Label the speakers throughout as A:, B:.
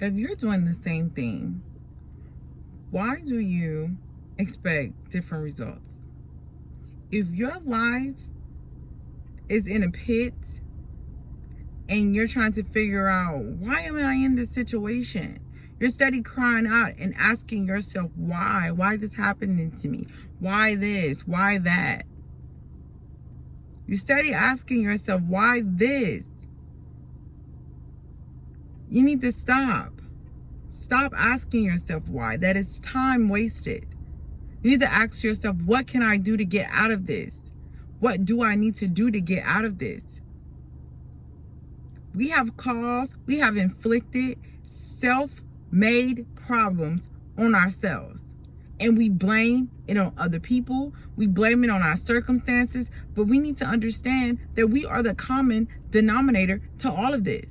A: If you're doing the same thing, why do you expect different results? If your life is in a pit and you're trying to figure out, why am I in this situation? You're steady crying out and asking yourself, why? Why this happening to me? Why this? Why that? You steady asking yourself, why this? You need to stop. Stop asking yourself why. That is time wasted. You need to ask yourself, what can I do to get out of this? What do I need to do to get out of this? We have caused, we have inflicted self-made problems on ourselves. And we blame it on other people. We blame it on our circumstances. But we need to understand that we are the common denominator to all of this.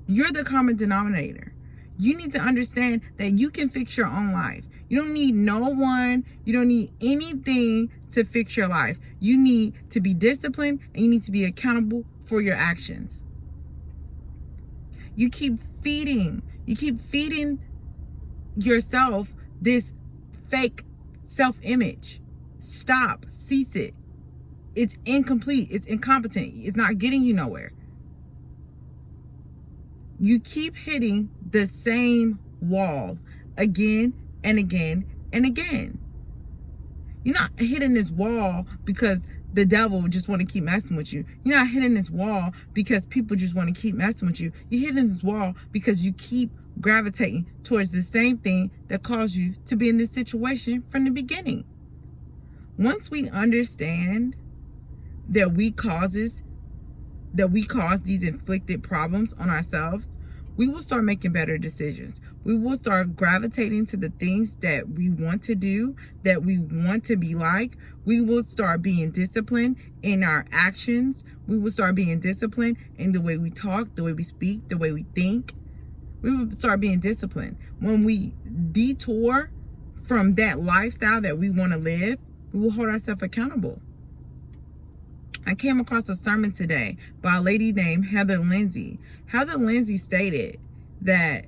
A: You're the common denominator. You need to understand that you can fix your own life. You don't need no one. You don't need anything to fix your life. You need to be disciplined and you need to be accountable for your actions. You keep feeding yourself this fake self-image. Stop. Cease it. It's incomplete. It's incompetent. It's not getting you nowhere. You keep hitting the same wall again and again and again. You're not hitting this wall because the devil just want to keep messing with you. You're not hitting this wall because people just want to keep messing with you. You're hitting this wall because you keep gravitating towards the same thing that caused you to be in this situation from the beginning. Once we understand that we cause these inflicted problems on ourselves, we will start making better decisions. We will start gravitating to the things that we want to do, that we want to be like. We will start being disciplined in our actions. We will start being disciplined in the way we talk, the way we speak, the way we think. We will start being disciplined. When we detour from that lifestyle that we want to live, we will hold ourselves accountable. I came across a sermon today by a lady named Heather Lindsay. Heather Lindsay stated that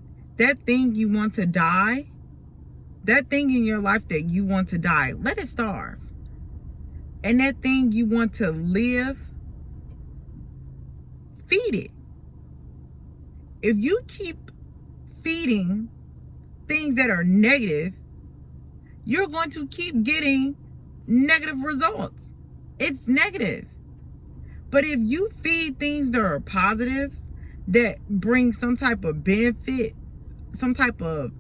A: thing you want to die, that thing in your life that you want to die, let it starve. And that thing you want to live, feed it. If you keep feeding things that are negative, you're going to keep getting negative results. It's negative. But if you feed things that are positive, that bring some type of benefit, some type of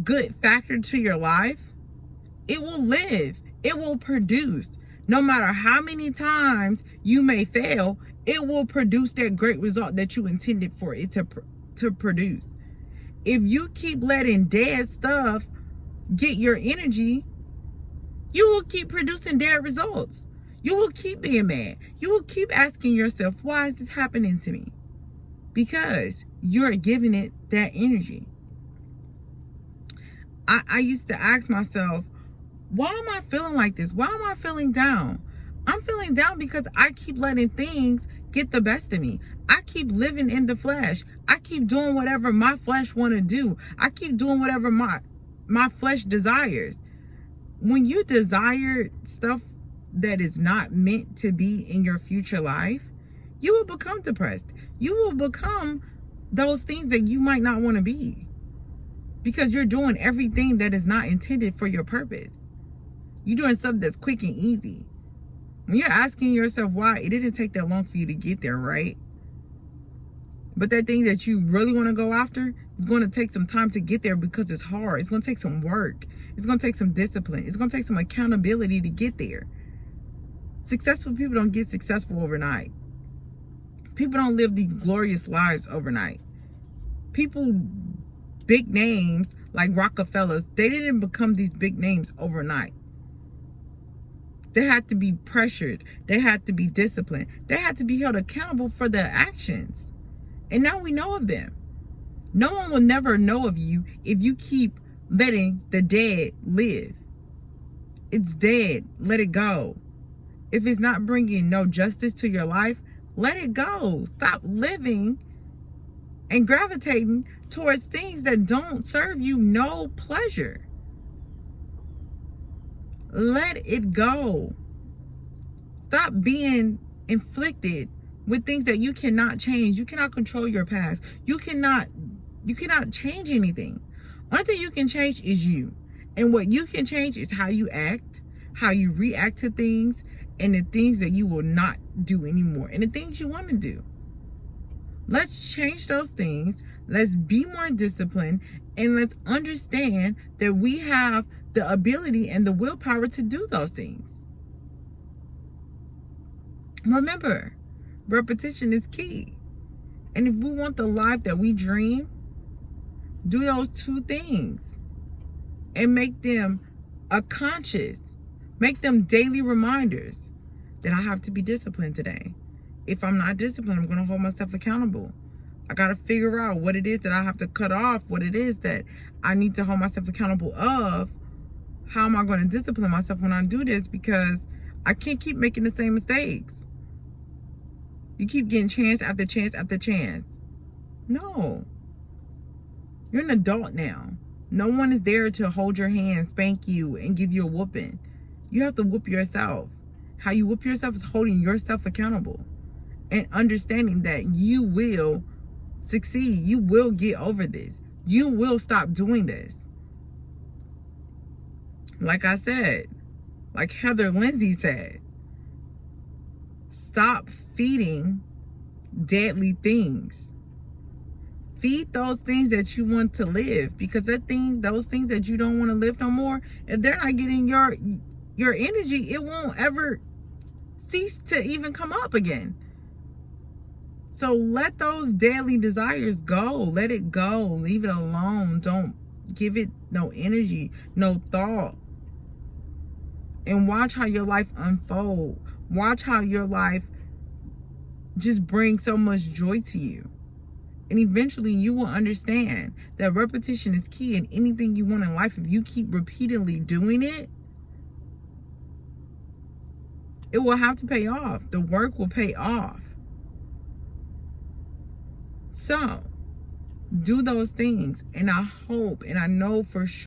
A: good factor to your life, it will live. It will produce. No matter how many times you may fail, it will produce that great result that you intended for it to produce. If you keep letting dead stuff get your energy, you will keep producing dead results. You will keep being mad. You will keep asking yourself, why is this happening to me? Because you're giving it that energy. I used to ask myself, why am I feeling like this? Why am I feeling down? I'm feeling down because I keep letting things get the best of me. I keep living in the flesh. I keep doing whatever my flesh want to do. I keep doing whatever my flesh desires. When you desire stuff that is not meant to be in your future life, you will become depressed. You will become those things that you might not want to be, because you're doing everything that is not intended for your purpose. You're doing something that's quick and easy. When you're asking yourself why, it didn't take that long for you to get there, right? But that thing that you really want to go after is going to take some time to get there because it's hard. It's going to take some work. It's going to take some discipline. It's going to take some accountability to get there. Successful people don't get successful overnight. People don't live these glorious lives overnight. People, big names like Rockefellers, they didn't become these big names overnight. They had to be pressured. They had to be disciplined. They had to be held accountable for their actions. And now we know of them. No one will never know of you if you keep letting the dead live. It's dead. Let it go. If it's not bringing no justice to your life, let it go. Stop living and gravitating towards things that don't serve you no pleasure. Let it go. Stop being inflicted with things that you cannot change. You cannot control your past. You cannot change anything. Only thing you can change is you. And what you can change is how you act, how you react to things, and the things that you will not do anymore, and the things you want to do. Let's change those things. Let's be more disciplined, and let's understand that we have the ability and the willpower to do those things. Remember, repetition is key. And if we want the life that we dream, do those two things and make them a conscious, make them daily reminders that I have to be disciplined today. If I'm not disciplined, I'm going to hold myself accountable. I got to figure out what it is that I have to cut off, what it is that I need to hold myself accountable of. How am I going to discipline myself when I do this? Because I can't keep making the same mistakes. You keep getting chance after chance after chance. No. You're an adult now. No one is there to hold your hand, spank you, and give you a whooping. You have to whoop yourself. How you whoop yourself is holding yourself accountable and understanding that you will succeed. You will get over this. You will stop doing this. Like I said, like Heather Lindsay said, stop feeding deadly things. Feed those things that you want to live, because those things that you don't want to live no more, if they're not getting your energy, it won't ever cease to even come up again. So let those daily desires go. Let it go. Leave it alone. Don't give it no energy, no thought. And watch how your life unfold. Watch how your life just brings so much joy to you. And eventually you will understand that repetition is key in anything you want in life. If you keep repeatedly doing it, it will have to pay off. The work will pay off. So, do those things. And I hope and I know for sure